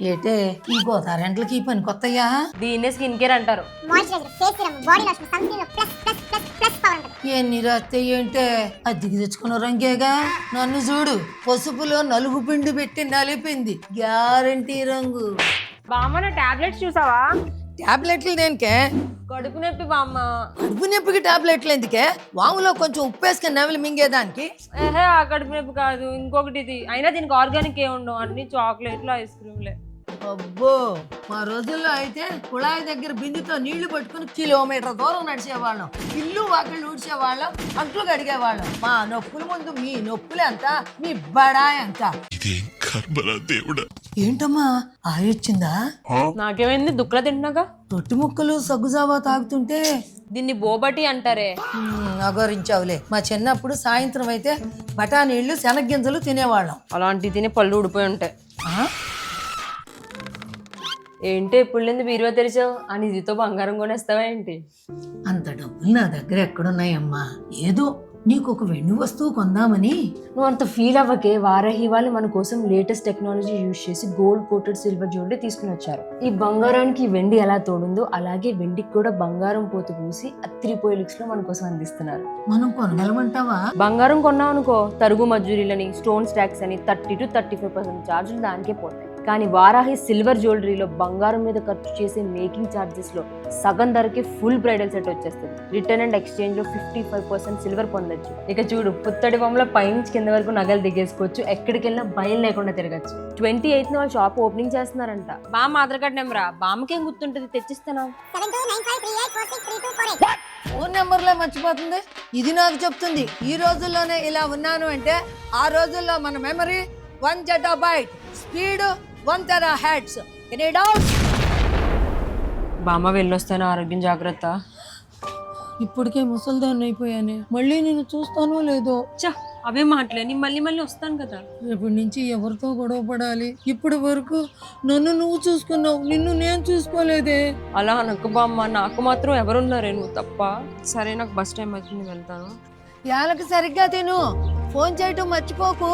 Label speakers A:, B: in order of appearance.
A: ఏటే ఈ గోదారెంట్లకి ఈ పని కొత్తయ్యా?
B: దీన్నే స్కిన్ కేర్ అంటారు.
A: ఎన్ని రాస్తే ఏంటే అద్దెకి తెచ్చుకున్న రంగేగా. నన్ను చూడు, పసుపులో నలుగు పిండి పెట్టి నలిపింది, గ్యారంటీ రంగు.
B: బామ్మ నా టాబ్లెట్స్ చూసావా?
A: టాబ్లెట్లు దేనికే?
B: కడుపు నొప్పి బామ్మ.
A: కడుపు నొప్పికి టాబ్లెట్లు ఎందుకే? వాములో కొంచెం ఉప్పు వేసుకుని నవిలి మింగేదానికి.
B: ఏహే ఆ కడుపు నొప్పి కాదు, ఇంకొకటి ఇది. అయినా దీనికి ఆర్గానిక్ ఏ ఉండవు, అన్ని చాక్లెట్లు ఐస్ క్రీమ్లే.
A: అబ్బో, మా రోజుల్లో అయితే కుళాయి దగ్గర బిందుతో నీళ్లు పట్టుకుని కిలోమీటర్ దూరం నడిచేవాళ్ళం, ఇల్లు వాకిళ్ళు ఊడ్చేవాళ్ళం, అంట్లు కడిగేవాళ్ళం. మా నొప్పుల ముందు మీ నొప్పులు ఎంత, మీ బడాయి ఎంత. ఏంటమ్మా ఆయోచ్చిందా?
B: నాకేమైంది, దుక్కలా తింటున్నాగా.
A: రొట్టి ముక్కలు సగ్గుజావా తాగుతుంటే
B: దీన్ని బోబటి అంటారే.
A: అగోరించావులే. మా చిన్నప్పుడు సాయంత్రం అయితే బఠానీళ్లు శనగ్గింజలు తినేవాళ్ళం.
B: అలాంటివి తిని పళ్ళు ఊడిపోయి ఉంటాయి. ఏంటి ఎప్పుడు లేని బీరువా తెరిచావు? ఆ నిధితో బంగారం కొనేస్తావా ఏంటి?
A: అంత డబ్బులు నా దగ్గర ఎక్కడున్నాయమ్మా? ఏదో నీకు ఒక వెండి వస్తువు కొందామని.
B: నువ్వు అంత ఫీల్ అవ్వకే. వారాహి వాళ్ళు మన కోసం లేటెస్ట్ టెక్నాలజీ యూజ్ చేసి గోల్డ్ కోటెడ్ సిల్వర్ జ్యువెలరీ తీసుకుని వచ్చారు. ఈ బంగారానికి వెండి ఎలా తోడుందో అలాగే వెండికి కూడా బంగారం పోతు పూసి అత్తిరిపోయే లుక్స్ లో మన కోసం అందిస్తున్నారు.
A: మనం కొనగలమంటావా?
B: బంగారం కొన్నావు అనుకో, తరుగు మజూరీలని, స్టోన్ స్టాక్స్ అని 30 to 35% ఛార్జీలు దానికే పోతాయి. కానీ వారాహి సిల్వర్ జ్యువెలరీలో బంగారం మీద ఖర్చు చేసే మేకింగ్ ఛార్జెస్ లో సగం ధరకి ఫుల్ బ్రైడల్ సెట్ వచ్చేస్తుంది. రిటర్న్ అండ్ ఎక్స్చేంజ్ లో 55% సిల్వర్ పొందొచ్చు. ఇక చూడు, పుత్తడి బొమ్మల పైనుంచి కింద వరకు నగలు దిగేసుకోవచ్చు. ఎక్కడికి వెళ్ళినా భయం లేకుండా తిరగచ్చు. 28th వాళ్ళు షాప్ ఓపెనింగ్ చేస్తున్నారంట. బామ్మ ఆధార్ కార్డ్ నెంబరా? బామ్మకేం గుర్తుంటది, తెచ్చిస్తానా?
A: ఫోన్ నెంబర్లో మర్చిపోతుంది. ఇది నాకు చెప్తుంది. ఈ రోజుల్లోనే ఇలా ఉన్నాను అంటే ఆ రోజుల్లో మన మెమరీ 1 జెటాబైట్, స్పీడ్ 1 టెరాహెర్ట్జ్.
B: బామ్మ వెళ్ళొస్తాను, ఆరోగ్యం జాగ్రత్త.
A: ఇప్పటికే ముసల్దాన్ని అయిపోయానే, మళ్ళీ నేను చూస్తానో లేదో.
B: చా, అవే మాటలే. నేను మళ్ళీ మళ్ళీ వస్తాను కదా.
A: రేపటి నుంచి ఎవరితో గొడవ పడాలి? ఇప్పటి వరకు నన్ను నువ్వు చూసుకున్నావు, నిన్ను నేను చూసుకోలేదే.
B: అలా అనకు బామ్మ, నాకు మాత్రం ఎవరున్నారే, నువ్వు తప్ప. సరే, నాకు బస్ టైం అవుతుంది, వెళ్తాను.
A: యాలకు సరిగ్గా తిను, ఫోన్ చేయటం మర్చిపోకు.